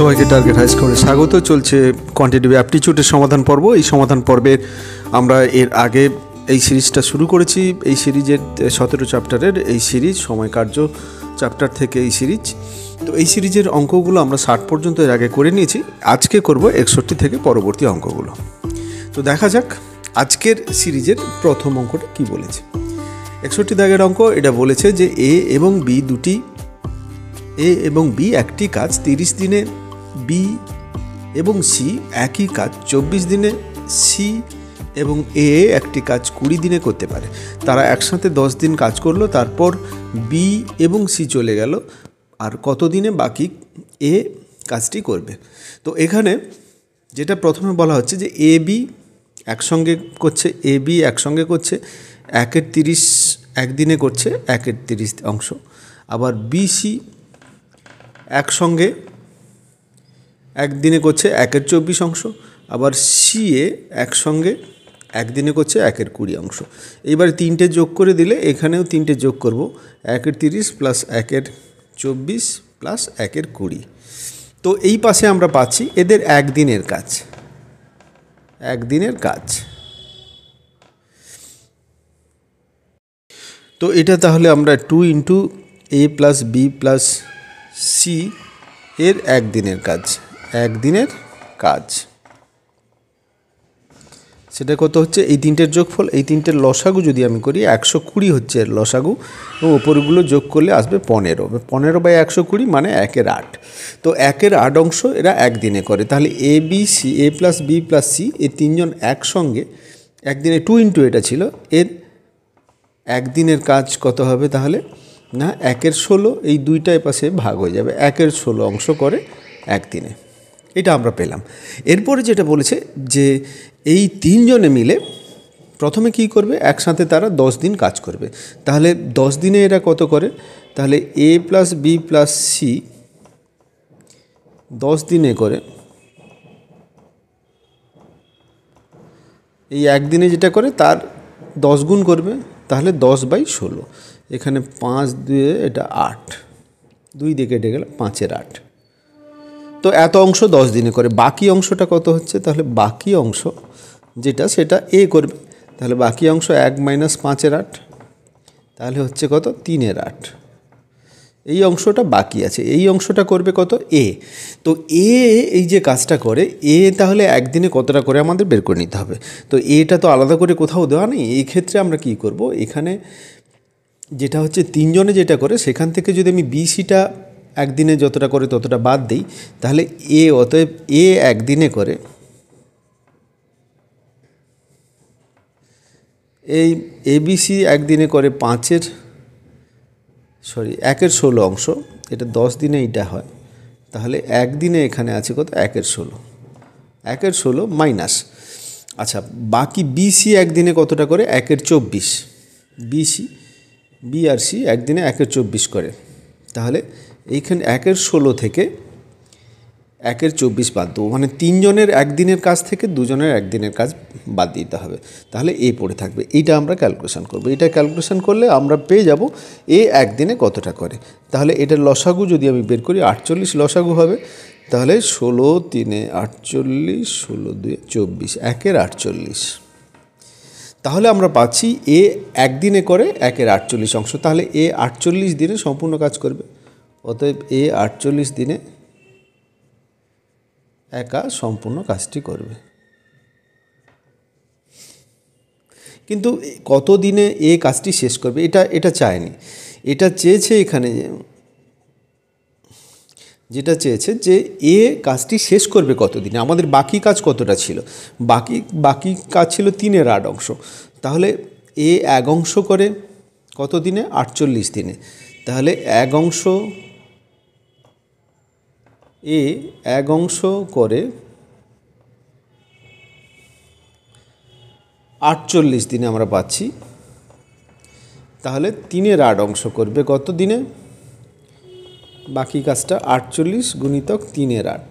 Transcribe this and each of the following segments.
সবাইকে target high স্কোরে স্বাগত। চলছে কোয়ান্টিটিভ অ্যাপটিটিউডের সমাধান পর্ব। এই সমাধান পর্বের আমরা এর আগে এই সিরিজটা শুরু করেছি। এই সিরিজের 17 চ্যাপ্টারের এই সিরিজ, সময় কার্য চ্যাপ্টার থেকে এই সিরিজ। তো এই সিরিজের অঙ্কগুলো আমরা 60 পর্যন্ত এর আগে করে নিয়েছি। আজকে করব 61 থেকে পরবর্তী অঙ্কগুলো। তো দেখা যাক আজকের সিরিজের প্রথম অঙ্কটা কি বলেছে। 61 দাগের অঙ্ক। এটা বলেছে যে এ এবং বি একটি কাজ 30 দিনে, বি এবং সি একই কাজ 24 দিনে, সি এবং এ একটি কাজ 20 দিনে করতে পারে। তারা একসাথে 10 দিন কাজ করলো, তারপর বি এবং সি চলে গেল, আর কত দিনে বাকি এ কাজটি করবে। তো এখানে যেটা প্রথমে বলা হচ্ছে যে এ বি একসঙ্গে করছে, একের 30 একদিনে করছে, একের 30 অংশ। আবার বি সি একসঙ্গে একদিনে করছে, একের 24 অংশ। আবার সি এ একসঙ্গে একদিনে করছে, একের 20 অংশ। এইবারে তিনটে যোগ করে দিলে এখানেও তিনটে যোগ করব, একের 30 প্লাস একের 24 প্লাস একের 20। তো এই পাশে আমরা পাচ্ছি এদের একদিনের কাজ। তো এটা তাহলে আমরা 2 ইন্টু এ প্লাস বি প্লাস সি এর একদিনের কাজ, সেটা কত হচ্ছে? এই তিনটের যোগফল, এই তিনটের লসাগু যদি আমি করি 120 হচ্ছে এর লসাগু, এবং ওপরগুলো যোগ করলে আসবে 15 বাই 120 মানে 1/8। তো 1/8 অংশ এরা একদিনে করে। তাহলে A B C, A plus B plus C, এই তিনজন একসঙ্গে একদিনে 2 ইন্টু এটা ছিল, এর একদিনের কাজ কত হবে তাহলে? না, 1/16, এই দুইটাই পাশে ভাগ হয়ে যাবে, 1/16 অংশ করে একদিনে। এটা আমরা পেলাম। এরপরে যেটা বলেছে যে এই তিনজনে মিলে প্রথমে কি করবে, একসাথে তারা 10 দিন কাজ করবে। তাহলে 10 দিনে এরা কত করে? তাহলে এ প্লাস বি প্লাস সি 10 দিনে করে, এই একদিনে যেটা করে তার 10 গুণ করবে, তাহলে 10/16। এখানে 5 দিয়ে এটা 8, 2 দিয়ে কেটে গেল, 5/8। তো এত অংশ 10 দিনে করে। বাকি অংশটা কত হচ্ছে? তাহলে বাকি অংশ যেটা, সেটা এ করবে। তাহলে বাকি অংশ 1 মাইনাস 5/8, তাহলে হচ্ছে কত? 3/8। এই অংশটা বাকি আছে, এই অংশটা করবে কত? এ। তো এ এই যে কাজটা করে, এ তাহলে একদিনে কতটা করে আমাদের বের করে নিতে হবে। তো এটা তো আলাদা করে কোথাও দেওয়া নেই। এই ক্ষেত্রে আমরা কি করব, এখানে যেটা হচ্ছে তিনজনে যেটা করে সেখান থেকে যদি আমি বিসিটা একদিনে যতটা করে ততটা বাদ দিই, তাহলে এ, অতএব এ একদিনে করে, এই এবিসি একদিনে করে 1/16 অংশ। এটা 10 দিনে এইটা হয়, তাহলে একদিনে এখানে আছে কত? 1/16 মাইনাস, আচ্ছা বাকি বিসি একদিনে কতটা করে? 1/24। বি আর সি একদিনে 1/24 করে। তাহলে এইখানে 1/16 থেকে 1/24 বাদ দেবো, মানে তিনজনের একদিনের কাজ থেকে দুজনের একদিনের কাজ বাদ দিতে হবে। তাহলে এ পড়ে থাকবে। এইটা আমরা ক্যালকুলেশন করব। এটা ক্যালকুলেশন করলে আমরা পেয়ে যাব এ একদিনে কতটা করে। তাহলে এটার লসাগু যদি আমি বের করি, 48 লসাগু হবে। তাহলে 16 3 48, 16 2 24, 1/48। তাহলে আমরা পাচ্ছি এ একদিনে করে 1/48 অংশ। তাহলে এ 48 দিনে সম্পূর্ণ কাজ করবে। অতএব এ 48 দিনে একা সম্পূর্ণ কাজটি করবে। কিন্তু কত দিনে এ কাজটি শেষ করবে এটা চায়নি। এটা চেয়েছে এখানে, যেটা চেয়েছে যে এ কাজটি শেষ করবে কত দিনে। আমাদের বাকি কাজ কতটা ছিল? বাকি কাজ ছিল 3/8 অংশ। তাহলে এ এক অংশ করে কত দিনে? 48 দিনে। তাহলে এক অংশ করে 48 দিনে আমরা পাচ্ছি। তাহলে 3/8 অংশ করবে কত দিনে? বাকি কাজটা 48 গুণিতক 3/8,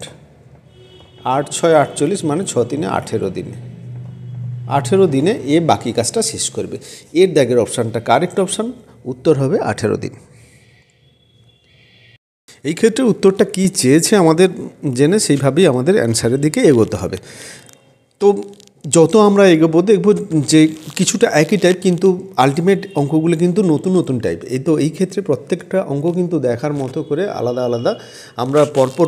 8 6 48, মানে 6 3 18 দিনে। 18 দিনে এ বাকি কাজটা শেষ করবে। এর দাগের অপশানটা কারেক্ট অপশান, উত্তর হবে 18 দিন। এই ক্ষেত্রে উত্তরটা কী চেয়েছে আমাদের জেনে সেইভাবেই আমাদের অ্যান্সারের দিকে এগোতে হবে। তো যত আমরা এগোবো দেখব যে কিছুটা একই টাইপ, কিন্তু আলটিমেট অঙ্কগুলো কিন্তু নতুন নতুন টাইপ। এই ক্ষেত্রে প্রত্যেকটা অঙ্ক কিন্তু দেখার মতো করে আলাদা আলাদা আমরা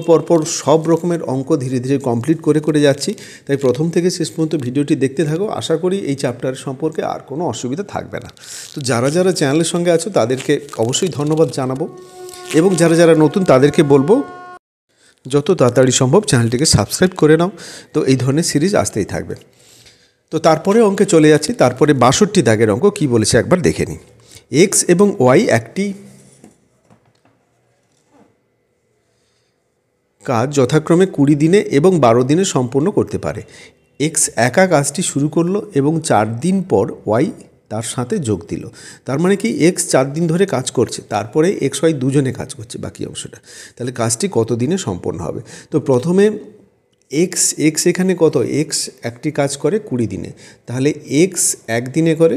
পরপর সব রকমের অঙ্ক ধীরে ধীরে কমপ্লিট করে করে যাচ্ছি। তাই প্রথম থেকে শেষ পর্যন্ত ভিডিওটি দেখতে থাকো, আশা করি এই চ্যাপ্টার সম্পর্কে আর কোনো অসুবিধা থাকবে না। তো যারা যারা চ্যানেলের সঙ্গে আছো তাদেরকে অবশ্যই ধন্যবাদ জানাবো, এবং যারা যারা নতুন তাদেরকে বলবো যত তাড়াতাড়ি সম্ভব চ্যানেলটিকে সাবস্ক্রাইব করে নাও। তো এই ধরনের সিরিজ আসতেই থাকবে। তো তারপরে অঙ্কে চলে যাচ্ছি। তারপরে ৬২ দাগের অঙ্ক কী বলেছে একবার দেখে নিই। এক্স এবং ওয়াই একটি কাজ যথাক্রমে ২০ দিনে এবং ১২ দিনে সম্পূর্ণ করতে পারে। এক্স একা কাজটি শুরু করলো এবং ৪ দিন পর ওয়াই তার সাথে যোগ দিল। তার মানে কি এক্স ৪ দিন ধরে কাজ করছে, তারপরে এক্স ওয়াই দুজনে কাজ করছে বাকি অংশটা। তাহলে কাজটি কত দিনে সম্পন্ন হবে? তো প্রথমে এক্স এখানে কত, এক্স একটি কাজ করে ২০ দিনে, তাহলে এক্স একদিনে করে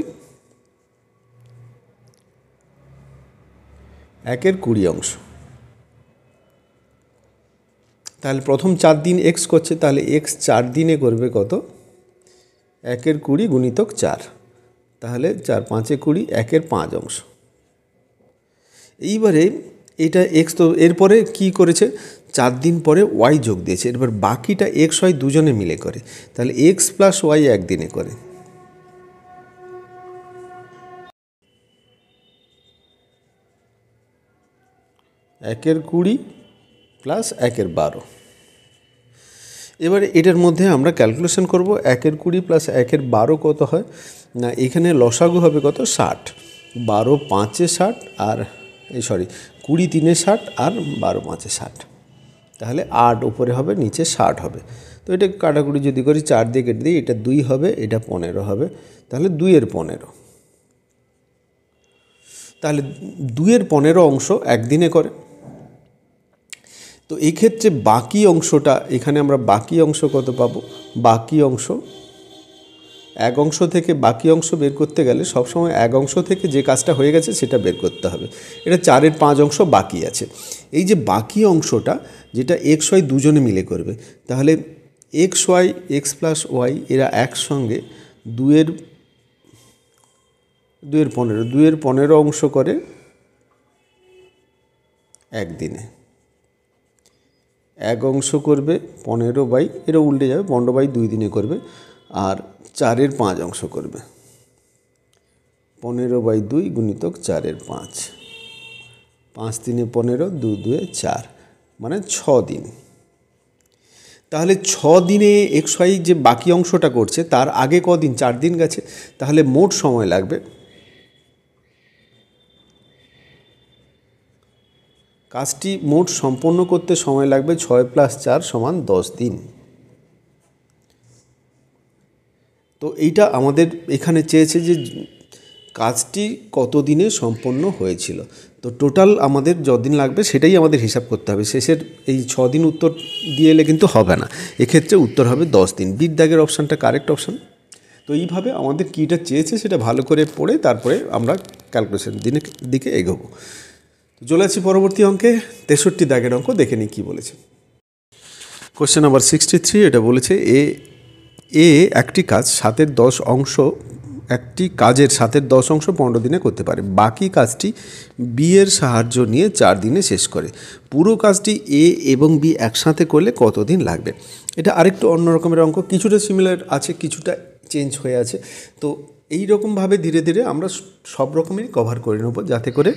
1/20 অংশ। তাহলে প্রথম ৪ দিন এক্স করছে, তাহলে এক্স ৪ দিনে করবে কত, 1/20 গুণিতক 4, তাহলে 4 5 20, 1/5 অংশ। এইবারে এটা এক্স, তো এরপরে কি করেছে, ৪ দিন পরে ওয়াই যোগ দিয়েছে। এবার বাকিটা এক্স ওয়াই দুজনে মিলে করে, তাহলে এক্স প্লাস ওয়াই একদিনে করে। একের 20 প্লাস 1/12। এবারে এটার মধ্যে আমরা ক্যালকুলেশন করব। 1/20 প্লাস 1/12 কত হয় না, এখানে লসাগু হবে কত, 60। 12 5 60 আর 20 3 60 আর 12 5 60, তাহলে 8 উপরে হবে, নিচে 60 হবে। তো এটা কাটাকুটি যদি করি 4 দিয়ে কেটে দিই, এটা 2 হবে, এটা 15 হবে, তাহলে 2/15। তাহলে 2/15 অংশ একদিনে করে। তো এই ক্ষেত্রে বাকি অংশটা, এখানে আমরা বাকি অংশ কত পাবো, বাকি অংশ এক অংশ থেকে বাকি অংশ বের করতে গেলে সবসময় এক অংশ থেকে যে কাজটা হয়ে গেছে সেটা বের করতে হবে। এটা 4/5 অংশ বাকি আছে। এই যে বাকি অংশটা যেটা এক্স ওয়াই দুজনে মিলে করবে, তাহলে X Y, X plus Y এরা একসঙ্গে 2/15 অংশ করে একদিনে। এক অংশ করবে 15/, এটা উল্টে যাবে, 15/2 দিনে করবে। আর 4/5 অংশ করবে 15/2 গুণিতক 4/5, 5 3 15, 2 2 4, মানে 6 দিন। তাহলে 6 দিনে এক্স ওয়াই যে বাকি অংশটা করছে তার আগে কদিন, 4 দিন গেছে, তাহলে মোট সময় লাগবে, কাজটি মোট সম্পন্ন করতে সময় লাগবে 6 + 4 = 10 দিন। তো এইটা আমাদের এখানে চেয়েছে যে কাজটি কত দিনে সম্পন্ন হয়েছিল। তো টোটাল আমাদের যতদিন লাগবে সেটাই আমাদের হিসাব করতে হবে। শেষের এই 6 দিন উত্তর দিয়ে এলে কিন্তু হবে না, এক্ষেত্রে উত্তর হবে 10 দিন। বির দাগের অপশানটা কারেক্ট অপশান। তো এইভাবে আমাদের কীটা চেয়েছে সেটা ভালো করে পড়ে তারপরে আমরা ক্যালকুলেশন দিকে এগোবো। চলে আসছি পরবর্তী অঙ্কে, 63 দাগের অঙ্ক, দেখে নিই কী বলেছে। কোশ্চেন নাম্বার 63, এটা বলেছে এ একটি কাজ 7/10 অংশ, একটি কাজের 7/10 অংশ 15 দিনে করতে পারে। বাকি কাজটি বি এর সাহায্য নিয়ে 4 দিনে শেষ করে। পুরো কাজটি এ এবং বি একসাথে করলে কত দিন লাগবে? এটা আরেকটু অন্য রকমের অঙ্ক, কিছুটা সিমিলার আছে, কিছুটা চেঞ্জ হয়ে আছে। তো এই রকমভাবে ধীরে ধীরে আমরা সব রকমেরই কভার করে নেব, যাতে করে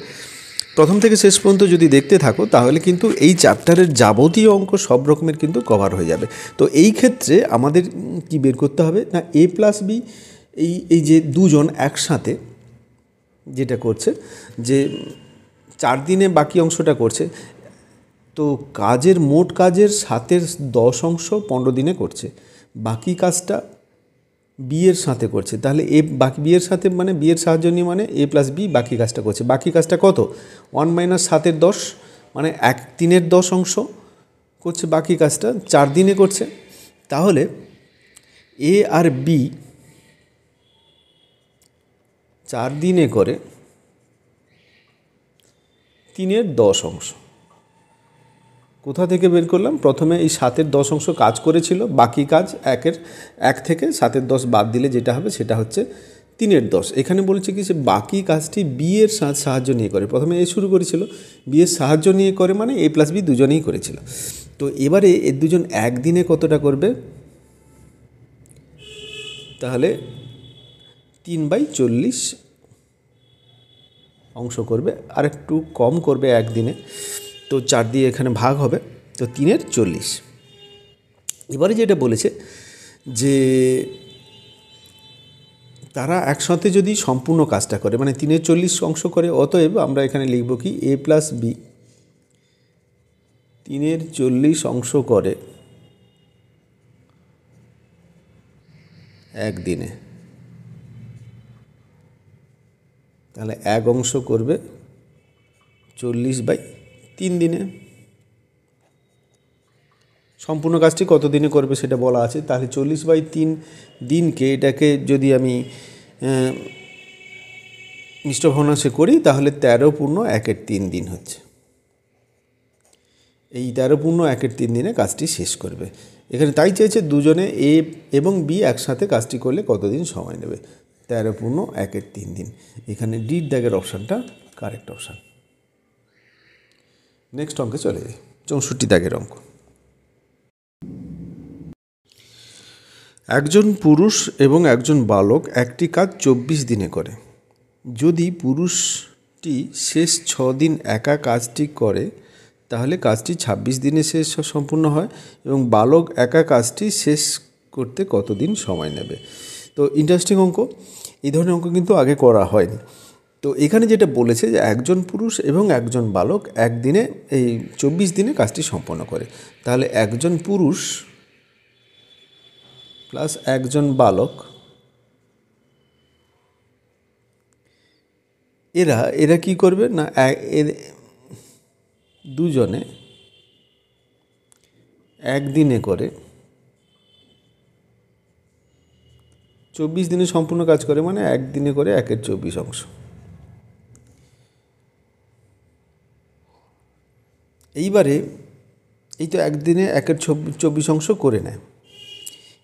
প্রথম থেকে শেষ পর্যন্ত যদি দেখতে থাকো তাহলে কিন্তু এই চ্যাপ্টারের যাবতীয় অঙ্ক সব রকমের কিন্তু কভার হয়ে যাবে। তো এই ক্ষেত্রে আমাদের কি বের করতে হবে না, এ প্লাস বি, এই যে দুজন একসাথে যেটা করছে, যে 4 দিনে বাকি অংশটা করছে, তো কাজের মোট কাজের 7/10 অংশ 15 দিনে করছে, বাকি কাজটা বি এর সাথে করছে। তাহলে বাকি বি এর সাথে মানে বি এর সাহায্য নিয়ে, মানে এ প্লাস বি বাকি কাজটা করছে। বাকি কাজটা কত, 1 - 7/10, মানে 1/3 অংশ করছে বাকি কাজটা, 4 দিনে করছে। তাহলে এ আর বি 4 দিনে করে 3/10 অংশ, কোথা থেকে বের করলাম? প্রথমে এই 7-এর 10 অংশ কাজ করেছিল, বাকি কাজ 1 থেকে 7-এর 10 বাদ দিলে যেটা হবে সেটা হচ্ছে 3-এর 10। এখানে বলেছে কি যে বাকি কাজটি বি এর সাহায্য নিয়ে করে। প্রথমে এ শুরু করেছিল, বি এর সাহায্য নিয়ে করে মানে এ প্লাস বি দুজনেই করেছিল। তো এবারে এর দুজন একদিনে কতটা করবে? তাহলে 3/40 অংশ করবে, আর একটু কম করবে একদিনে। তো 4 দিয়ে এখানে ভাগ হবে, তো 3-এর 40। এবারে যেটা বলেছে যে তারা একসাথে যদি সম্পূর্ণ কাজটা করে মানে 3-এর 40 অংশ করে, অতএব আমরা এখানে লিখব কি এ প্লাস বি 3-এর 40 অংশ করে একদিনে। তাহলে 1 অংশ করবে 40/3 দিনে। সম্পূর্ণ কাজটি কত দিনে করবে সেটা বলা আছে। তাহলে 40/3 দিনকে এটাকে যদি আমি মিশ্র ভগ্নাংশে করি তাহলে 13.1/3 দিন হচ্ছে। এই 13.1/3 দিনে কাজটি শেষ করবে। এখানে তাই চেয়েছে দুজনে এ এবং বি একসাথে কাজটি করলে কতদিন সময় নেবে? 13.1/3 দিন। এখানে ডির দাগের অপশানটা কারেক্ট অপশান। নেক্সট অঙ্কে চলে যাই, 64 দাগের অঙ্ক। একজন পুরুষ এবং একজন বালক একটি কাজ 24 দিনে করে। যদি পুরুষটি শেষ 6 দিন একা কাজটি করে তাহলে কাজটি 26 দিনে শেষ সম্পূর্ণ হয় এবং বালক একা কাজটি শেষ করতে কতদিন সময় নেবে? তো ইন্টারেস্টিং অঙ্ক। এই ধরনের অঙ্ক কিন্তু আগে করা হয়নি। তো এখানে যেটা বলেছে যে একজন পুরুষ এবং একজন বালক একদিনে এই 24 দিনে কাজটি সম্পন্ন করে। তাহলে একজন পুরুষ প্লাস একজন বালক এরা কি করবে না, দুজনে একদিনে করে 24 দিনে সম্পূর্ণ কাজ করে, মানে একদিনে করে 1-এর 24 অংশ। এইবারে এই তো একদিনে 1-এর 24 অংশ করে নেয়।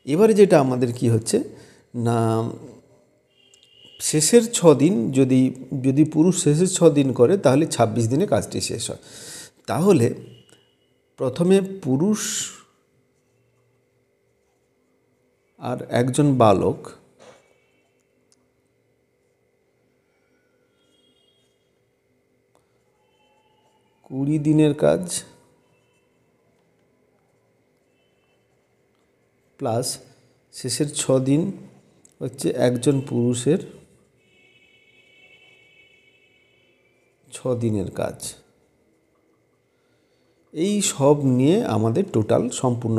এবারে যেটা আমাদের কি হচ্ছে না, শেষের 6 দিন যদি পুরুষ শেষের 6 দিন করে তাহলে 26 দিনে কাজটি শেষ হয়। তাহলে প্রথমে পুরুষ আর একজন বালক কুড়ি দিনের কাজ প্লাস শেষের 6 দিন হচ্ছে একজন পুরুষের 6 দিনের কাজ। এই সব নিয়ে আমাদের টোটাল সম্পূর্ণ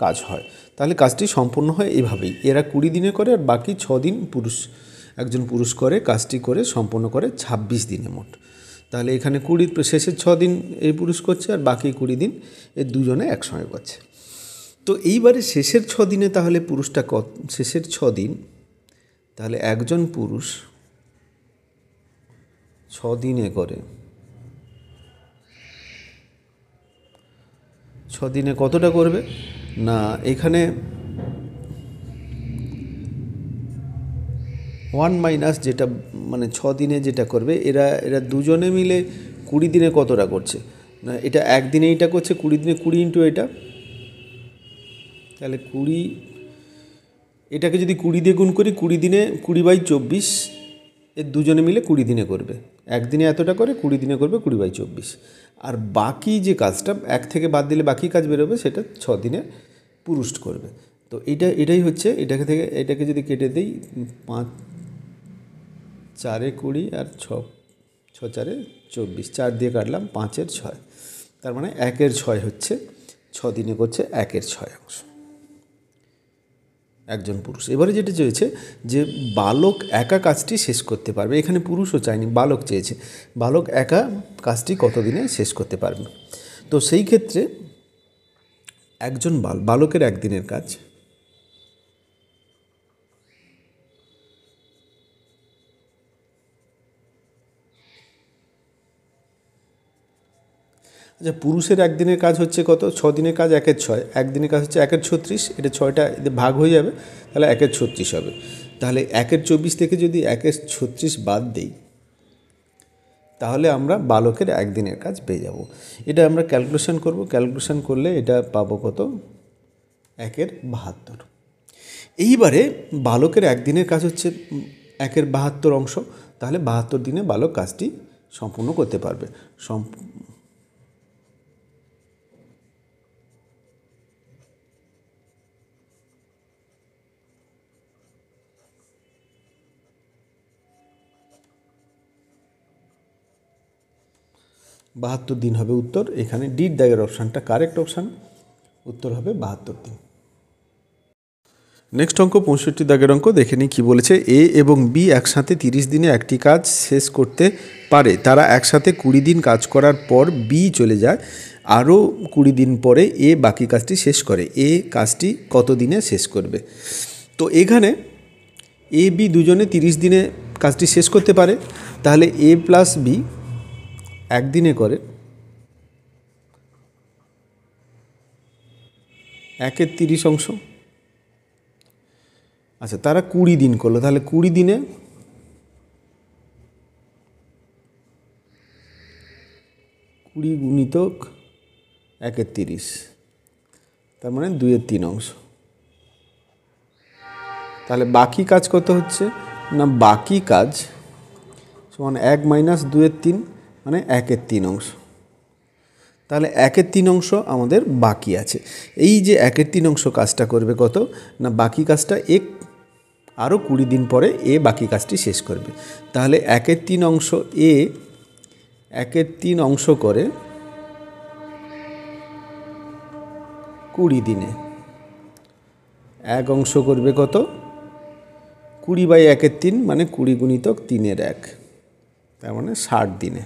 কাজ হয়। তাহলে কাজটি সম্পূর্ণ হয় এভাবেই, এরা 20 দিনে করে আর বাকি 6 দিন একজন পুরুষ করে কাজটি করে সম্পূর্ণ করে 26 দিনে মোট। তাহলে এখানে শেষের 6 দিন এই পুরুষ করছে আর বাকি 20 দিন এর দুজনে একসঙ্গে করছে। তো এইবারে শেষের 6 দিনে তাহলে পুরুষটা শেষের 6 দিন, তাহলে একজন পুরুষ 6 দিনে করে 6 দিনে কতটা করবে না, এখানে 1 যেটা মানে 6 দিনে যেটা করবে এরা দুজনে মিলে 20 দিনে কতটা করছে না, এটা একদিনে এটা করছে 20 দিনে 20 ইন্টু এটা, তাহলে 20 এটাকে যদি 20 দিয়ে গুণ করি 20 দিনে 20/24 এর দুজনে মিলে 20 দিনে করবে। একদিনে এতটা করে 20 দিনে করবে 20/24। আর বাকি যে কাজটা 1 থেকে বাদ দিলে বাকি কাজ বেরোবে সেটা 6 দিনে পুরুষ করবে। তো এটাই হচ্ছে, এটাকে যদি কেটে দিই 5 4-এ 20 আর 6 4-এ 24, 4 দিয়ে কাটলাম 5-এর 6, তার মানে 1-এর 6 হচ্ছে 6 দিনে করছে 1-এর 6 অংশ একজন পুরুষ। এবারে যেটা চেয়েছে যে বালক একা কাজটি শেষ করতে পারবে, এখানে পুরুষও চায়নি, বালক চেয়েছে, বালক একা কাজটি কত দিনে শেষ করতে পারবে। তো সেই ক্ষেত্রে একজন বালকের একদিনের কাজ আচ্ছা, পুরুষের একদিনের কাজ হচ্ছে কত? 6 দিনের কাজ 1/6, একদিনের কাজ হচ্ছে 1/36, এটা 6টা এতে ভাগ হয়ে যাবে, তাহলে 1/36 হবে। তাহলে 1/24 থেকে যদি 1/36 বাদ দিই, তাহলে আমরা বালকের একদিনের কাজ পেয়ে যাব। এটা আমরা ক্যালকুলেশন করব, ক্যালকুলেশন করলে এটা পাবো কত? 1/72। এইবারে বালকের একদিনের কাজ হচ্ছে 1/72 অংশ, তাহলে 72 দিনে বালক কাজটি সম্পূর্ণ করতে পারবে। 72 দিন হবে উত্তর। এখানে ডির দাগের অপশানটা কারেক্ট অপশান, উত্তর হবে 72 দিন। নেক্সট অঙ্ক 65 দাগের অঙ্ক, দেখে নিই কী বলেছে। এ এবং বি একসাথে 30 দিনে একটি কাজ শেষ করতে পারে। তারা একসাথে 20 দিন কাজ করার পর বি চলে যায়, আরও 20 দিন পরে এ বাকি কাজটি শেষ করে। এ কাজটি কত দিনে শেষ করবে? তো এখানে এ বি দুজনে 30 দিনে কাজটি শেষ করতে পারে, তাহলে এ প্লাস বি একদিনে করে 1/30 অংশ। আচ্ছা, তারা 20 দিন করলো, তাহলে 20 দিনে 20 গুণিতক 1/30, তার মানে 2/3 অংশ। তাহলে বাকি কাজ কত হচ্ছে না? বাকি কাজ সমান 1 মাইনাস 2/3, মানে 1/3 অংশ। তাহলে 1/3 অংশ আমাদের বাকি আছে। এই যে 1/3 অংশ কাজটা করবে কত না? বাকি কাজটা আরও 20 দিন পরে এ বাকি কাজটি শেষ করবে। তাহলে 1/3 অংশ এ 1/3 অংশ করে 20 দিনে। এক অংশ করবে কত? 20/1/3, মানে 20 গুণিতক 3/1, তার মানে 60 দিনে।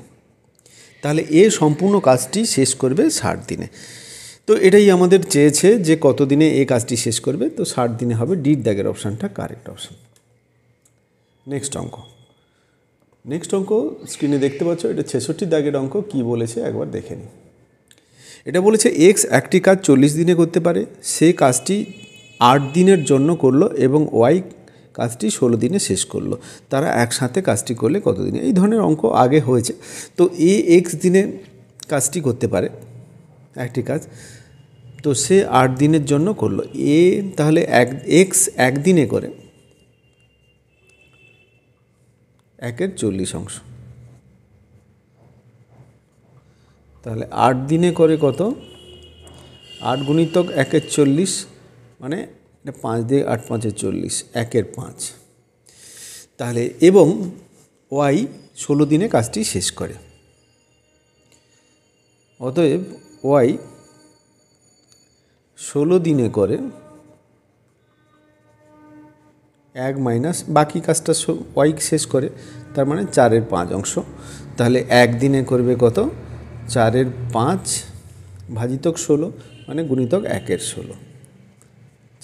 তাহলে এ সম্পূর্ণ কাজটি শেষ করবে 60 দিনে। তো এটাই আমাদের চেয়েছে যে কত দিনে এ কাজটি শেষ করবে, তো 60 দিনে হবে। ডির দাগের অপশানটা কারেক্ট অপশান। নেক্সট অঙ্ক স্ক্রিনে দেখতে পাচ্ছ, এটা 66 দাগের অঙ্ক। কি বলেছে একবার দেখে নিই। এটা বলেছে এক্স একটি কাজ 40 দিনে করতে পারে, সে কাজটি 8 দিনের জন্য করলো এবং ওয়াই কাজটি 16 দিনে শেষ করলো। তারা একসাথে কাজটি করলে কত দিনে? এই ধরনের অঙ্ক আগে হয়েছে। তো এ এক্স দিনে কাজটি করতে পারে একটি কাজ, তো সে 8 দিনের জন্য করলো। এ তাহলে এক্স একদিনে করে 1/40 অংশ, তাহলে 8 দিনে করে কত? 8 গুণিতক 1/40, মানে এটা 5 দিয়ে 8 5 40, 1/5। তাহলে এবং ওয়াই 16 দিনে কাজটি শেষ করে। অতএব ওয়াই 16 দিনে করে 1 মাইনাস বাকি কাজটা ওয়াই শেষ করে, তার মানে 4/5 অংশ। তাহলে একদিনে করবে কত? 4/5 ভাজিতক 16, মানে গুণিতক 1/16,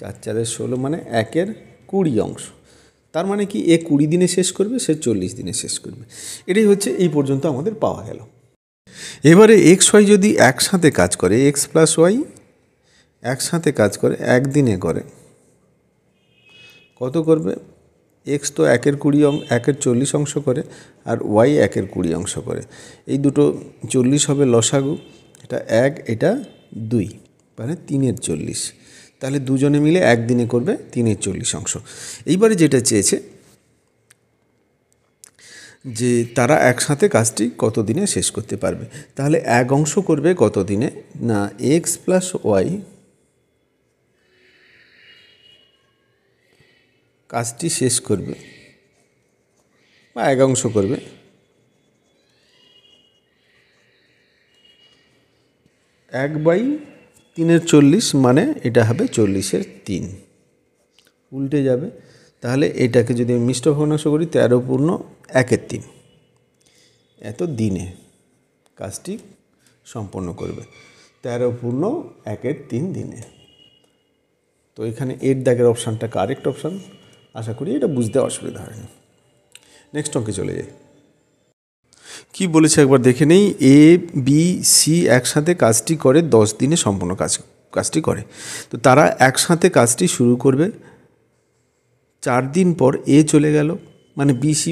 4 4 16, মানে 1/20 অংশ। তার মানে কি এ 20 দিনে শেষ করবে, সে 40 দিনে শেষ করবে। এটাই হচ্ছে এই পর্যন্ত আমাদের পাওয়া গেল। এবারে এক্স ওয়াই যদি একসাথে কাজ করে, এক্স প্লাস ওয়াই একসাথে কাজ করে, একদিনে করে কত করবে? এক্স তো 1/40 অংশ করে, আর ওয়াই 1/20 অংশ করে। এই দুটো 40 হবে লসাগু, এটা 1 এটা 2, মানে 3/40। তাহলে দুজনে মিলে একদিনে করবে 3/40 অংশ। এইবারে যেটা চেয়েছে যে তারা একসাথে কাজটি কত দিনে শেষ করতে পারবে। তাহলে এক অংশ করবে কত দিনে না? এক্স প্লাস ওয়াই কাজটি শেষ করবে, বা এক অংশ করবে 1/3/40, মানে এটা হবে 40/3, উল্টে যাবে। তাহলে এটাকে যদি আমি মিশ্র ভগ্নাংশ করি, 13 পূর্ণ 1/3, এত দিনে কাজটি সম্পন্ন করবে। 13 পূর্ণ 1/3 দিনে। তো এখানে এর দাগের অপশানটা কারেক্ট অপশান। আশা করি এটা বুঝতে অসুবিধা হয়নি। নেক্সট অঙ্কে চলে যাই। কি বলেছে একবার দেখে নেই। এ বি সি একসাথে কাজটি করে 10 দিনে সম্পূর্ণ কাজটি করে। তো তারা একসাথে কাজটি শুরু করবে, 4 দিন পর এ চলে গেল, মানে বি সি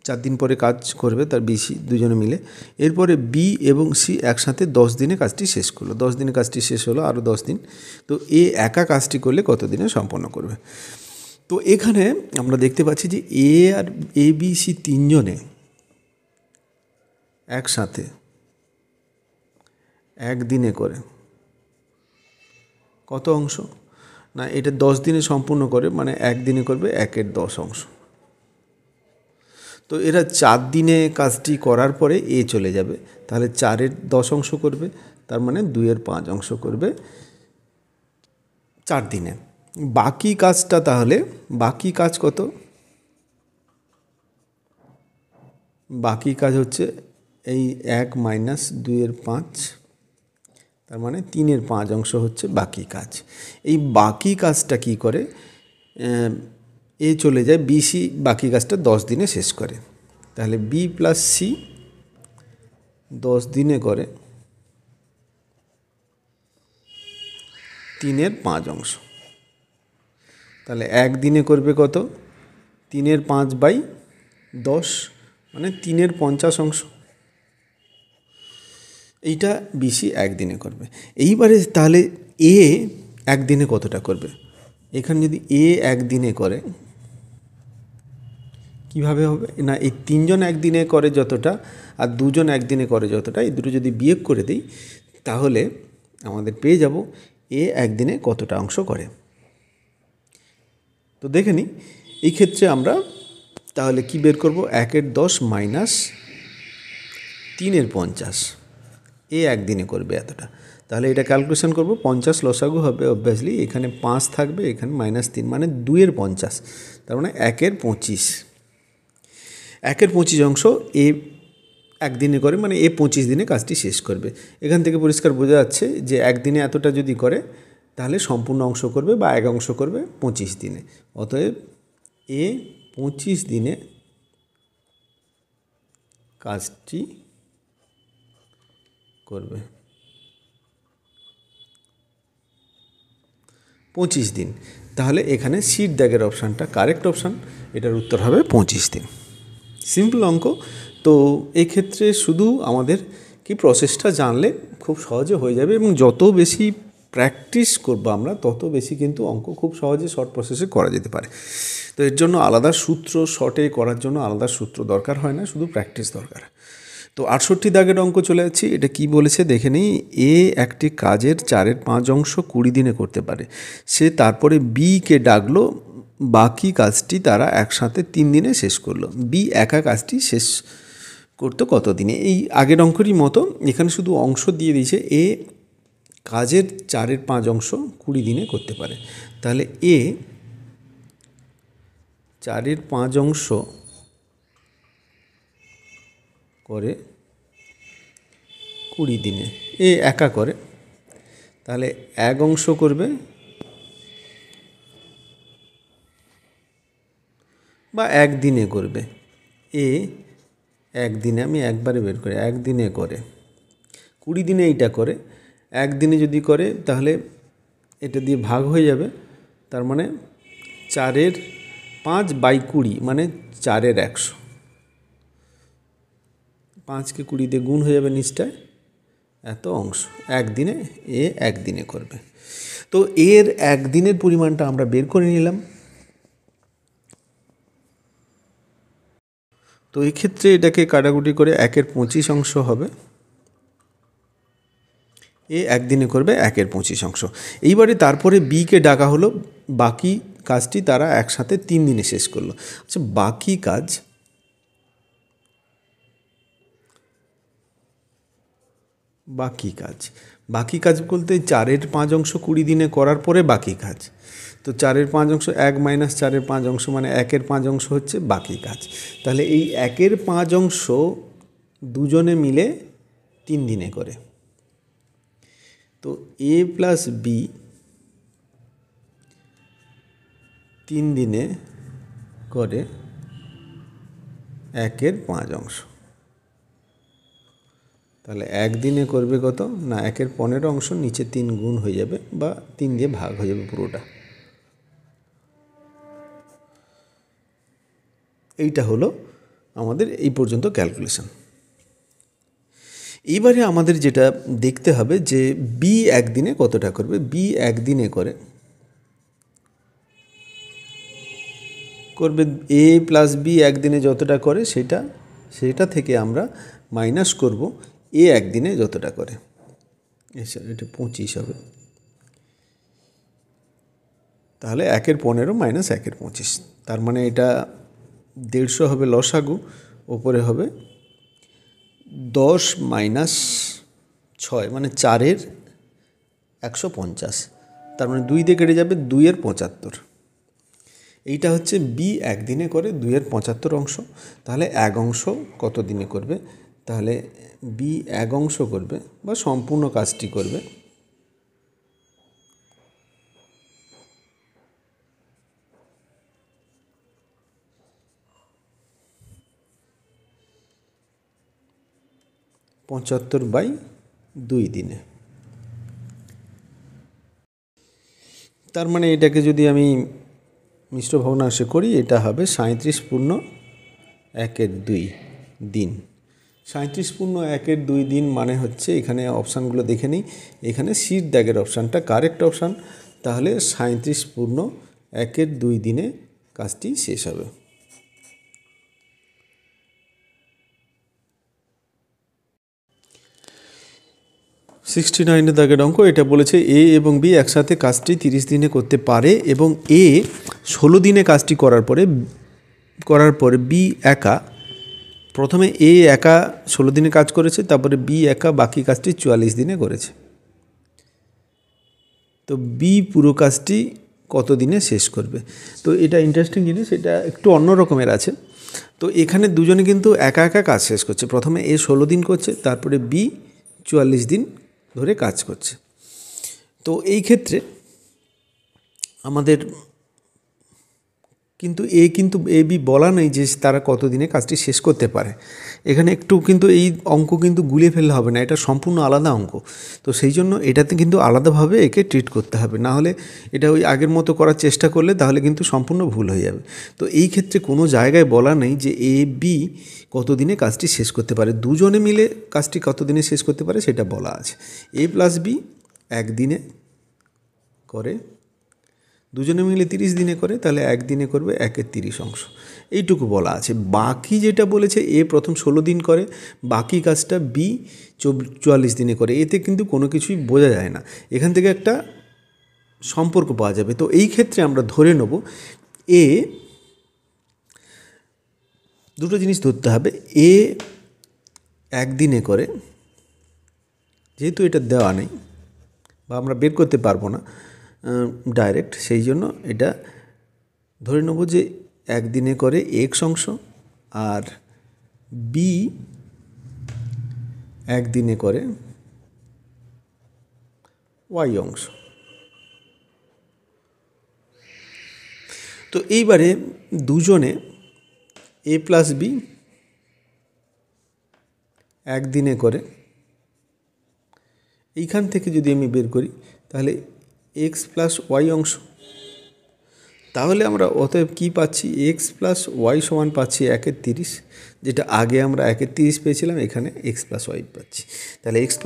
4 দিন পরে কাজ করবে, তার বি সি দুজনে মিলে। এরপরে বি এবং সি একসাথে 10 দিনে কাজটি শেষ করলো, 10 দিনে কাজটি শেষ হলো, আরও 10 দিন। তো এ একা কাজটি করলে কত দিনে সম্পন্ন করবে? তো এখানে আমরা দেখতে পাচ্ছি যে এ আর এ বি সি তিনজনে একসাথে একদিনে করে কত অংশ? না, এটা 10 দিনে সম্পূর্ণ করে, মানে একদিনে করবে 1/10 অংশ। তো এরা 4 দিনে কাজটি করার পরে এ চলে যাবে, তাহলে 4/10 অংশ করবে, তার মানে 2/5 অংশ করবে 4 দিনে। বাকি কাজটা তাহলে, বাকি কাজ কত? বাকি কাজ হচ্ছে এই 1 - 2/5, তার মানে 3/5 অংশ হচ্ছে বাকি কাজ। এই বাকি কাজটা কি করে? এ চলে যায়, বি সি বাকি কাজটা 10 দিনে শেষ করে, তাহলে বি প্লাস সি 10 দিনে করে 3/5 অংশ। তাহলে একদিনে করবে কত? 3/5/10, মানে 3/50 অংশ। এইটা বিসি একদিনে করবে। এইবারে তাহলে এ একদিনে কতটা করবে? এখানে যদি এ একদিনে করে, কিভাবে হবে? না, এই তিনজন একদিনে করে যতটা আর দুজন একদিনে করে যতটা, এই দুটো যদি বিয়োগ করে দিই, তাহলে আমাদের পেয়ে যাব এ একদিনে কতটা অংশ করে। তো দেখে নিই, এই ক্ষেত্রে আমরা তাহলে কি বের করব? 1/10 মাইনাস 3/50, এ একদিনে করবে এতটা। তাহলে এটা ক্যালকুলেশন করব, 50 লসাগু হবে অবভিয়াসলি, এখানে 5 থাকবে, এখানে -3, মানে 2/50, তার মানে 1/25। 1/25 অংশ এ একদিনে করে, মানে এ 25 দিনে কাজটি শেষ করবে। এখান থেকে পরিষ্কার বোঝা যাচ্ছে যে একদিনে এতটা যদি করে, তাহলে সম্পূর্ণ অংশ করবে বা এক অংশ করবে 25 দিনে। অতএব এ 25 দিনে কাজটি করবে। 25 দিন। তাহলে এখানে সিট দাগের অপশানটা কারেক্ট অপশান, এটার উত্তর হবে 25 দিন। সিম্পল অঙ্ক। তো এক্ষেত্রে শুধু আমাদের কি প্রসেসটা জানলে খুব সহজে হয়ে যাবে, এবং যত বেশি প্র্যাকটিস করবো আমরা, তত বেশি কিন্তু অঙ্ক খুব সহজে শর্ট প্রসেসে করা যেতে পারে। তো এর জন্য আলাদা সূত্র, শর্টে করার জন্য আলাদা সূত্র দরকার হয় না, শুধু প্র্যাকটিস দরকার। তো 68 দাগের অঙ্ক চলে যাচ্ছি। এটা কি বলেছে দেখে নিই। এ একটি কাজের 4/5 অংশ 20 দিনে করতে পারে। সে তারপরে বিকে ডাকলো, বাকি কাজটি তারা একসাথে 3 দিনে শেষ করলো। বি একা কাজটি শেষ করতো কত দিনে? এই আগের অঙ্কেরই মতো এখানে শুধু অংশ দিয়ে দিয়েছে। এ কাজের 4/5 অংশ 20 দিনে করতে পারে। তাহলে এ 4/5 অংশ করে 20 দিনে, এ একা করে, তাহলে 1 অংশ করবে বা একদিনে করবে। এ একদিনে, আমি একবারে বের করি, একদিনে করে 20 দিনে এইটা করে। একদিনে যদি করে তাহলে এটা দিয়ে ভাগ হয়ে যাবে, তার মানে 4/5/20, মানে 4/100। 5কে 20 দিয়ে গুণ হয়ে যাবে নিচটায়, এত অংশ একদিনে এ একদিনে করবে। তো এর একদিনের পরিমাণটা আমরা বের করে নিলাম। তো এই ক্ষেত্রে এটাকে কাটাকুটি করে 1/25 অংশ হবে। এ একদিনে করবে 1/25 অংশ। এইবারে তারপরে বিকে ডাকা হলো, বাকি কাজটি তারা একসাথে 3 দিনে শেষ করলো। আচ্ছা, বাকি কাজ, বাকি কাজ বলতে 4/5 অংশ 20 দিনে করার পরে বাকি কাজ। তো 4/5 অংশ, 1 - 4/5 অংশ, মানে 1/5 অংশ হচ্ছে বাকি কাজ। তাহলে এই 1/5 অংশ দুজনে মিলে 3 দিনে করে। তো এ প্লাস বি 3 দিনে করে 1/5 অংশ। তাহলে 1 দিনে করবে কত না 1-এর 15 অংশ, নিচে 3 গুণ হয়ে যাবে বা 3 দিয়ে ভাগ হয়ে যাবে পুরোটা। এইটা হলো আমাদের এই পর্যন্ত ক্যালকুলেশন। এইবারে আমাদের যেটা দেখতে হবে যে বি একদিনে কতটা করবে। বি একদিনে করবে এ প্লাস বি একদিনে যতটা করে সেটা থেকে আমরা মাইনাস করব এ একদিনে যতটা করে। এটা 25 হবে। তাহলে 1-এর 15 মাইনাস 1-এর 25, তার মানে এটা 150 হবে লসাগু, ওপরে হবে 10 মাইনাস 6 মানে 4-এর 150, তার মানে 2 দিয়ে কেটে যাবে 2-এর 75। এইটা হচ্ছে বি একদিনে করে 2-এর 75 অংশ। তাহলে 1 অংশ কত দিনে করবে, তাহলে বি 1 অংশ করবে বা সম্পূর্ণ কাজটি করবে (75/2 দিনে। তার মানে এটাকে যদি আমি মিশ্র ভগ্নাংশে করি, এটা হবে 37/1/2 দিন। 37/1/2 দিন মানে হচ্ছে, এখানে অপশানগুলো দেখে নিই। এখানে সির দাগের অপশানটা কারেক্ট অপশান। তাহলে 37/1/2 দিনে কাজটি শেষ হবে। সিক্সটি 69 দাগের অঙ্ক। এটা বলেছে এ এবং বি একসাথে কাজটি 30 দিনে করতে পারে এবং এ 16 দিনে কাজটি করার পরে বি একা, প্রথমে এ একা 16 দিনে কাজ করেছে, তারপরে বি একা বাকি কাজটি 44 দিনে করেছে। তো বি পুরো কাজটি কত দিনে শেষ করবে। তো এটা ইন্টারেস্টিং জিনিস, এটা একটু অন্য রকমের আছে। তো এখানে দুজনে কিন্তু একা একা কাজ শেষ করছে। প্রথমে এ 16 দিন করছে, তারপরে বি 44 দিন ধরে কাজ করছে। তো এই ক্ষেত্রে আমাদের কিন্তু এ বি বলা নেই যে তারা কত দিনে কাজটি শেষ করতে পারে। এখানে একটু কিন্তু এই অঙ্ক কিন্তু গুলিয়ে ফেললে হবে না, এটা সম্পূর্ণ আলাদা অঙ্ক। তো সেই জন্য এটাতে কিন্তু আলাদাভাবে একে ট্রিট করতে হবে, না হলে এটা ওই আগের মতো করার চেষ্টা করলে তাহলে কিন্তু সম্পূর্ণ ভুল হয়ে যাবে। তো এই ক্ষেত্রে কোনো জায়গায় বলা নেই যে এ বি কত দিনে কাজটি শেষ করতে পারে, দুজনে মিলে কাজটি কত দিনে শেষ করতে পারে সেটা বলা আছে। এ প্লাস বি একদিনে করে, দুজনে মিলে 30 দিনে করে, তাহলে একদিনে করবে 1-এর 30 অংশ, এইটুকু বলা আছে। বাকি যেটা বলেছে এ প্রথম 16 দিন করে, বাকি কাজটা বি 44 দিনে করে। এতে কিন্তু কোনো কিছুই বোঝা যায় না, এখান থেকে একটা সম্পর্ক পাওয়া যাবে। তো এই ক্ষেত্রে আমরা ধরে নেব এ, দুটো জিনিস ধরতে হবে। এ একদিনে করে, যেহেতু এটা দেওয়া নেই বা আমরা বের করতে পারবো না ডাইরেক্ট, সেই জন্য এটা ধরে নেব যে একদিনে করে এক্স অংশ আর বি একদিনে করে ওয়াই অংশ। তো এইবারে দুজনে এ প্লাস বি একদিনে করে, এইখান থেকে যদি আমি বের করি তাহলে এক্স প্লাস ওয়াই অংশ, তাহলে আমরা অতএব কী পাচ্ছি, এক্স প্লাস ওয়াই সমান পাচ্ছি 1-এর 30, যেটা আগে আমরা 1-এর 30 পেয়েছিলাম, এখানে এক্স প্লাস ওয়াই পাচ্ছি। তাহলে এক্স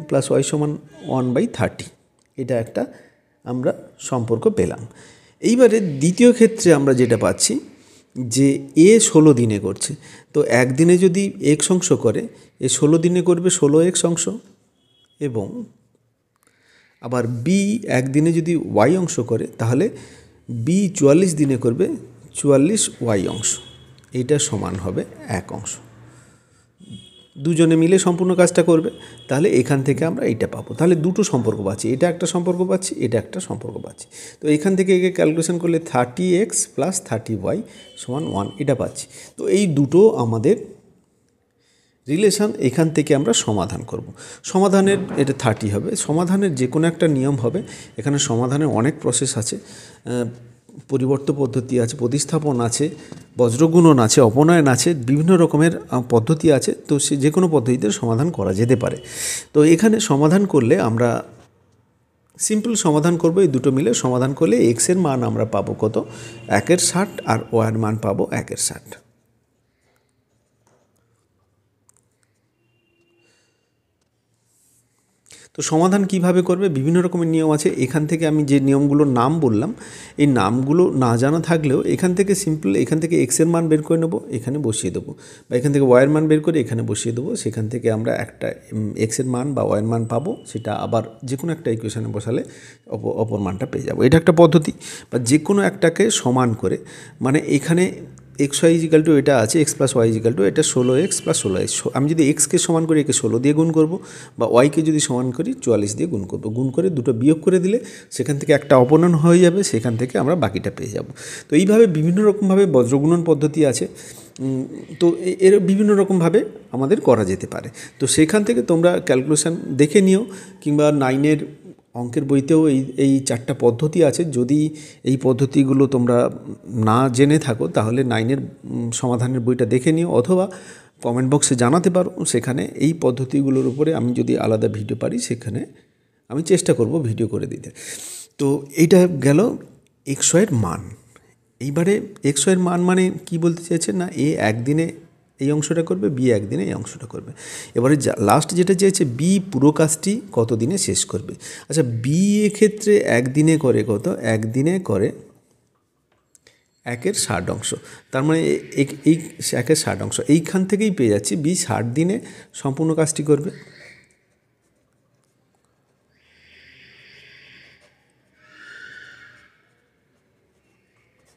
প্লাস ওয়াই সমান 1/30, এটা একটা আমরা সম্পর্ক পেলাম। এইবারে দ্বিতীয় ক্ষেত্রে আমরা যেটা পাচ্ছি যে এ 16 দিনে করছে, তো একদিনে যদি এক্স অংশ করে, এ 16 দিনে করবে 16x অংশ, এবং আবার বি একদিনে যদি ওয়াই অংশ করে তাহলে বি 44 দিনে করবে 44y অংশ, এইটা সমান হবে 1 অংশ। দুজনে মিলে সম্পূর্ণ কাজটা করবে, তাহলে এখান থেকে আমরা এইটা পাবো। তাহলে দুটো সম্পর্ক পাচ্ছি, এটা একটা সম্পর্ক পাচ্ছি, এটা একটা সম্পর্ক পাচ্ছি। তো এখান থেকে একে ক্যালকুলেশন করলে 30x প্লাস 30y সমান 1, এটা পাচ্ছি। তো এই দুটো আমাদের রিলেশান, এখান থেকে আমরা সমাধান করব। সমাধানের এটা 30 হবে। সমাধানের যে কোনো একটা নিয়ম হবে, এখানে সমাধানের অনেক প্রসেস আছে। পরিবর্ত পদ্ধতি আছে, প্রতিস্থাপন আছে, বজ্রগুণন আছে, অপনয়ন আছে, বিভিন্ন রকমের পদ্ধতি আছে। তো সে যে কোনো পদ্ধতিতে সমাধান করা যেতে পারে। তো এখানে সমাধান করলে আমরা সিম্পল সমাধান করব, এই দুটো মিলে সমাধান করলে এক্সের মান আমরা পাবো কত, 1/60 আর ওয়াইয়ের মান পাবো 1/60। তো সমাধান কিভাবে করবে, বিভিন্ন রকমের নিয়ম আছে। এখান থেকে আমি যে নিয়মগুলোর নাম বললাম, এই নামগুলো না জানা থাকলেও এখান থেকে সিম্পল, এখান থেকে এক্সের মান বের করে নেবো, এখানে বসিয়ে দেবো, বা এখান থেকে ওয়াইয়ের মান বের করে এখানে বসিয়ে দেবো। সেখান থেকে আমরা একটা এক্সের মান বা ওয়াইয়ের মান পাবো, সেটা আবার যে কোনো একটা ইকুয়েশানে বসালে অপর মানটা পেয়ে যাবো। এটা একটা পদ্ধতি। বা যে কোনো একটাকে সমান করে, মানে এখানে এক্স ওয়াই ইজিক্যাল টু এটা আছে, X plus Y is equal to এটা 16x প্লাস 16x। আমি যদি এক্সকে সমান করি একে 16 দিয়ে গুণ করব, বা ওয়াইকে যদি সমান করি 44 দিয়ে গুণ করব। গুণ করে দুটো বিয়োগ করে দিলে সেখান থেকে একটা অপনয়ন হয়ে যাবে, সেখান থেকে আমরা বাকিটা পেয়ে যাব। তো এইভাবে বিভিন্ন রকমভাবে বজ্রগুণন পদ্ধতি আছে। তো এর বিভিন্ন রকমভাবে আমাদের করা যেতে পারে। তো সেখান থেকে তোমরা ক্যালকুলেশান দেখে নিও, কিংবা 9-এর অঙ্কের বইতেও এই 4টা পদ্ধতি আছে। যদি এই পদ্ধতিগুলো তোমরা না জেনে থাকো তাহলে 9-এর সমাধানের বইটা দেখে নিও, অথবা কমেন্ট বক্সে জানাতে পারো। সেখানে এই পদ্ধতিগুলোর উপরে আমি যদি আলাদা ভিডিও পারি সেখানে আমি চেষ্টা করব ভিডিও করে দিতে। তো এইটা গেল এক্স-ওয়ের মান। এইবারে এক্স-ওয়ের মান মানে কি বলতে চাইছে না, এ একদিনে এই অংশটা করবে, বি একদিনে এই অংশটা করবে। এবারে লাস্ট যেটা চেয়েছে, বি পুরো কাজটি কত দিনে শেষ করবে। আচ্ছা, বি এক্ষেত্রে একদিনে করে কত, একদিনে করে 1/60। তার মানে এই 1/60 এইখান থেকেই পেয়ে যাচ্ছি বি 60 দিনে সম্পূর্ণ কাজটি করবে।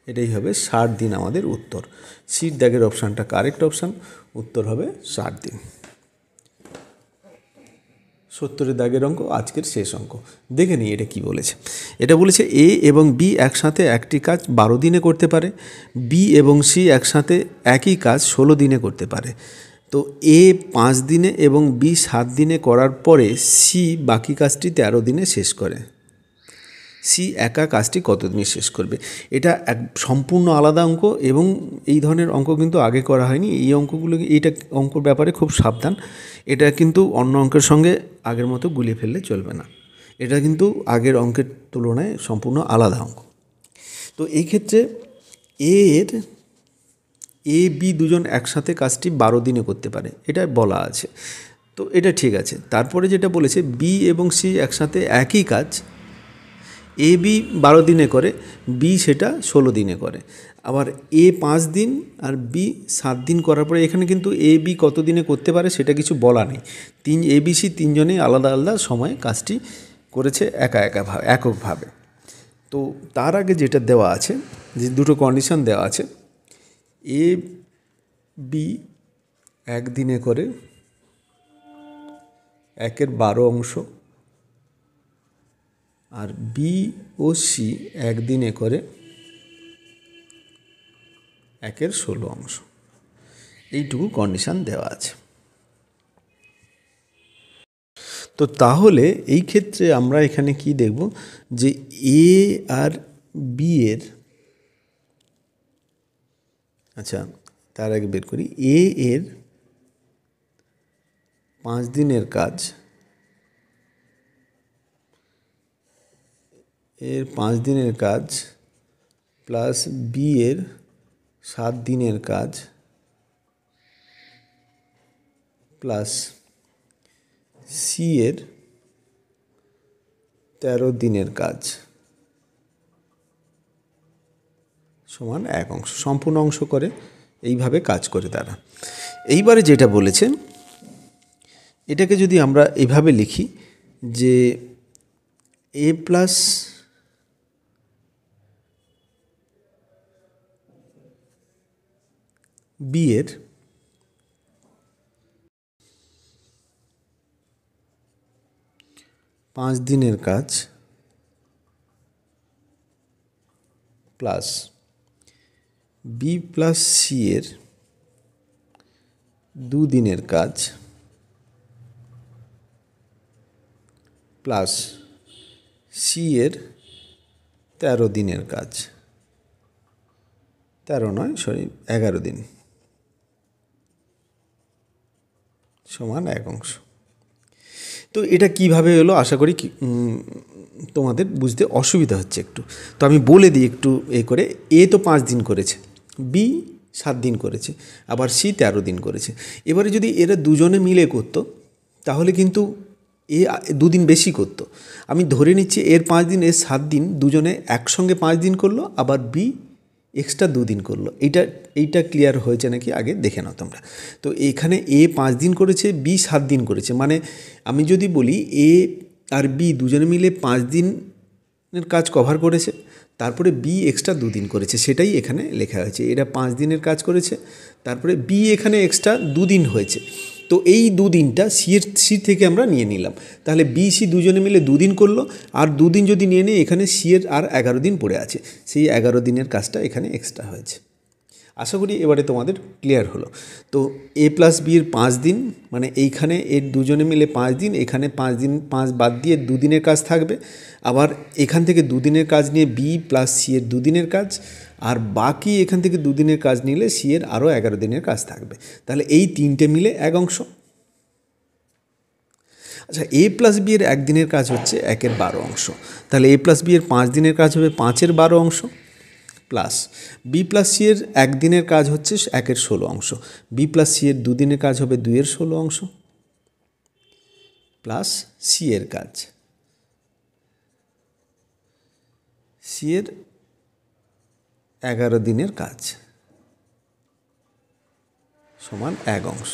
এটাই হবে 60 দিন আমাদের উত্তর। সির দাগের অপশানটা কারেক্ট অপশান, উত্তর হবে 60 দিন। 70-এর দাগের অঙ্ক আজকের শেষ অঙ্ক। দেখে নিই এটা কি বলেছে। এটা বলেছে এ এবং বি একসাথে একটি কাজ 12 দিনে করতে পারে, বি এবং সি একসাথে একই কাজ 16 দিনে করতে পারে। তো এ 5 দিনে এবং বি 7 দিনে করার পরে সি বাকি কাজটি 13 দিনে শেষ করে। সি একা কাজটি কত দিনে শেষ করবে। এটা এক সম্পূর্ণ আলাদা অঙ্ক, এবং এই ধরনের অঙ্ক কিন্তু আগে করা হয়নি। এই অঙ্কগুলো, এইটা অঙ্কর ব্যাপারে খুব সাবধান। এটা কিন্তু অন্য অঙ্কের সঙ্গে আগের মতো গুলিয়ে ফেললে চলবে না। এটা কিন্তু আগের অঙ্কের তুলনায় সম্পূর্ণ আলাদা অঙ্ক। তো এই ক্ষেত্রে এ বি দুজন একসাথে কাজটি 12 দিনে করতে পারে, এটা বলা আছে। তো এটা ঠিক আছে। তারপরে যেটা বলেছে, বি এবং সি একসাথে একই কাজ এ বি 12 দিনে করে, বি সেটা 16 দিনে করে। আবার এ 5 দিন আর বি 7 দিন করার পরে এখানে কিন্তু এ বি কত দিনে করতে পারে সেটা কিছু বলা নেই। এ বি সি তিনজনেই আলাদা আলাদা সময়ে কাজটি করেছে এককভাবে। তো তার আগে যেটা দেওয়া আছে, যে দুটো কন্ডিশন দেওয়া আছে, এ বি একদিনে করে 1/12, আর বি ও সি একদিনে করে 1/16। এইটুকু কন্ডিশান দেওয়া আছে। তো তাহলে এই ক্ষেত্রে আমরা এখানে কি দেখব, যে এ আর বি এর, আচ্ছা তার আগে বের করি, এ এর 5 দিনের কাজ, এর 5 দিনের কাজ প্লাস বি এর 7 দিনের কাজ প্লাস সি এর 13 দিনের কাজ সমান এক অংশ। সম্পূর্ণ অংশ করে এইভাবে কাজ করে তারা। এইবারে যেটা বলেছে, এটাকে যদি আমরা এইভাবে লিখি, যে এ প্লাস বি এর 5 দিনের কাজ প্লাস বি প্লাস সি এর 2 দিনের কাজ প্লাস সি এর 13 দিনের কাজ 11 দিন সমান 1 অংশ। তো এটা কিভাবে হলো আশা করি তোমাদের বুঝতে অসুবিধা হচ্ছে একটু। তো আমি বলে দিই একটু করে, এ তো 5 দিন করেছে, বি 7 দিন করেছে, আবার সি 13 দিন করেছে। এবারে যদি এরা দুজনে মিলে করতো তাহলে কিন্তু এ 2 দিন বেশি করতো। আমি ধরে নিচ্ছি এর 5 দিন এর 7 দিন দুজনে একসঙ্গে 5 দিন করলো, আবার বি এক্সট্রা 2 দিন করলো। এইটা ক্লিয়ার হয়েছে নাকি আগে দেখে নাও তোমরা। তো এখানে এ 5 দিন করেছে, বি 7 দিন করেছে, মানে আমি যদি বলি এ আর বি দুজনে মিলে 5 দিনের কাজ কভার করেছে, তারপরে বি এক্সট্রা 2 দিন করেছে, সেটাই এখানে লেখা হয়েছে। এরা 5 দিনের কাজ করেছে, তারপরে বি এখানে এক্সট্রা 2 দিন হয়েছে। তো এই 2 দিনটা সি থেকে আমরা নিয়ে নিলাম, তাহলে বি সি দুজনে মিলে 2 দিন করলো, আর 2 দিন যদি নিয়ে নিই এখানে সি এর আর 11 দিন পড়ে আছে, সেই 11 দিনের কাজটা এখানে এক্সট্রা হয়েছে। আশা করি এবারে তোমাদের ক্লিয়ার হলো। তো এ প্লাস বি এর 5 দিন, মানে এইখানে এর দুজনে মিলে 5 দিন, এখানে 5 দিন, 5 বাদ দিয়ে 2 দিনের কাজ থাকবে, আবার এখান থেকে 2 দিনের কাজ নিয়ে বি প্লাস সি এর 2 দিনের কাজ, আর বাকি এখান থেকে 2 দিনের কাজ নিলে সি এর আরও 11 দিনের কাজ থাকবে। তাহলে এই 3টে মিলে 1 অংশ। আচ্ছা, এ প্লাস বি এর 1 দিনের কাজ হচ্ছে 1/12 অংশ, তাহলে এ প্লাস বি এর 5 দিনের কাজ হবে 5/12 অংশ, প্লাস বি প্লাস সি এর 1 দিনের কাজ হচ্ছে 1/16 অংশ, বি প্লাস সি এর 2 দিনের কাজ হবে 2/16 অংশ, প্লাস সি এর কাজ, সি এর 11 দিনের কাজ সমান 1 অংশ।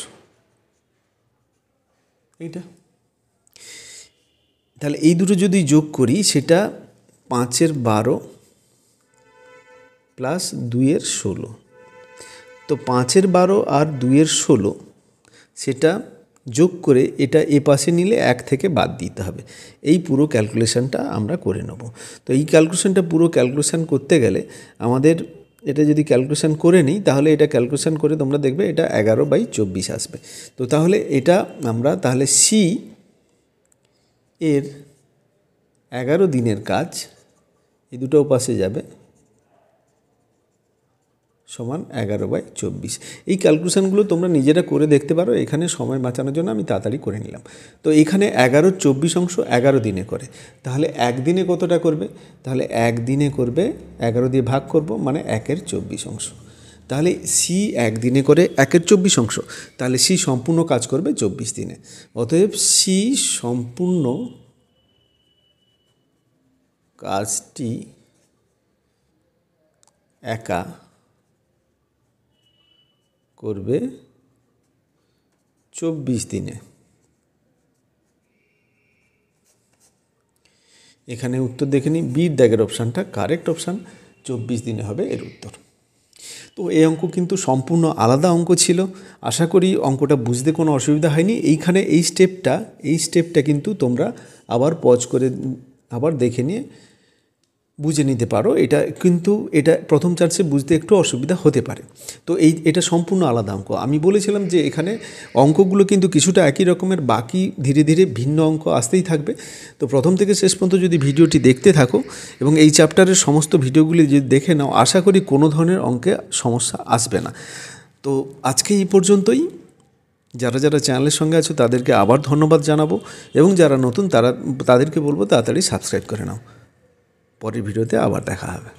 এইটা তাহলে এই দুটো যদি যোগ করি সেটা 5/12 প্লাস 2/16। তো 5/12 আর 2/16 সেটা যোগ করে এটা এ পাশে নিলে 1 থেকে বাদ দিতে হবে। এই পুরো ক্যালকুলেশনটা আমরা করে নেব। তো এই ক্যালকুলেশনটা পুরো ক্যালকুলেশন করতে গেলে আমাদের এটা যদি ক্যালকুলেশন করে নিই, তাহলে এটা ক্যালকুলেশন করে তোমরা দেখবে এটা 11/24 আসবে। তো তাহলে এটা আমরা তাহলে সি এর 11 দিনের কাজ, এই দুটো পাশে যাবে, সমান 11/24। এই ক্যালকুলেশনগুলো তোমরা নিজেরা করে দেখতে পারো, এখানে সময় বাঁচানোর জন্য আমি তাড়াতাড়ি করে নিলাম। তো এখানে 11/24 অংশ 11 দিনে করে, তাহলে 1 দিনে কতটা করবে? তাহলে 1 দিনে করবে 11 দিয়ে ভাগ করব, মানে 1/24 অংশ। তাহলে সি 1 দিনে করে 1/24 অংশ, তাহলে সি সম্পূর্ণ কাজ করবে 24 দিনে। অতএব সি সম্পূর্ণ কাজটি একা করবে 24 দিনে। এখানে উত্তর দেখে নিই, বির দাগের অপশানটা কারেক্ট অপশান, 24 দিনে হবে এর উত্তর। তো এই অঙ্ক কিন্তু সম্পূর্ণ আলাদা অঙ্ক ছিল। আশা করি অঙ্কটা বুঝতে কোনো অসুবিধা হয়নি। এইখানে এই স্টেপটা কিন্তু তোমরা আবার পজ করে আবার দেখে নিয়ে বুঝে নিতে পারো। এটা প্রথম চান্সে বুঝতে একটু অসুবিধা হতে পারে। তো এটা সম্পূর্ণ আলাদা অঙ্ক। আমি বলেছিলাম যে এখানে অঙ্কগুলো কিন্তু কিছুটা একই রকমের, বাকি ধীরে ধীরে ভিন্ন অঙ্ক আসতেই থাকবে। তো প্রথম থেকে শেষ পর্যন্ত যদি ভিডিওটি দেখতে থাকো এবং এই চ্যাপ্টারের সমস্ত ভিডিওগুলি যদি দেখে নাও, আশা করি কোনো ধরনের অঙ্কে সমস্যা আসবে না। তো আজকে এই পর্যন্তই। যারা চ্যানেলের সঙ্গে আছো তাদেরকে আবার ধন্যবাদ জানাবো, এবং যারা নতুন তাদেরকে বলবো তাড়াতাড়ি সাবস্ক্রাইব করে নাও। পরের ভিডিওতে আবার দেখা হবে।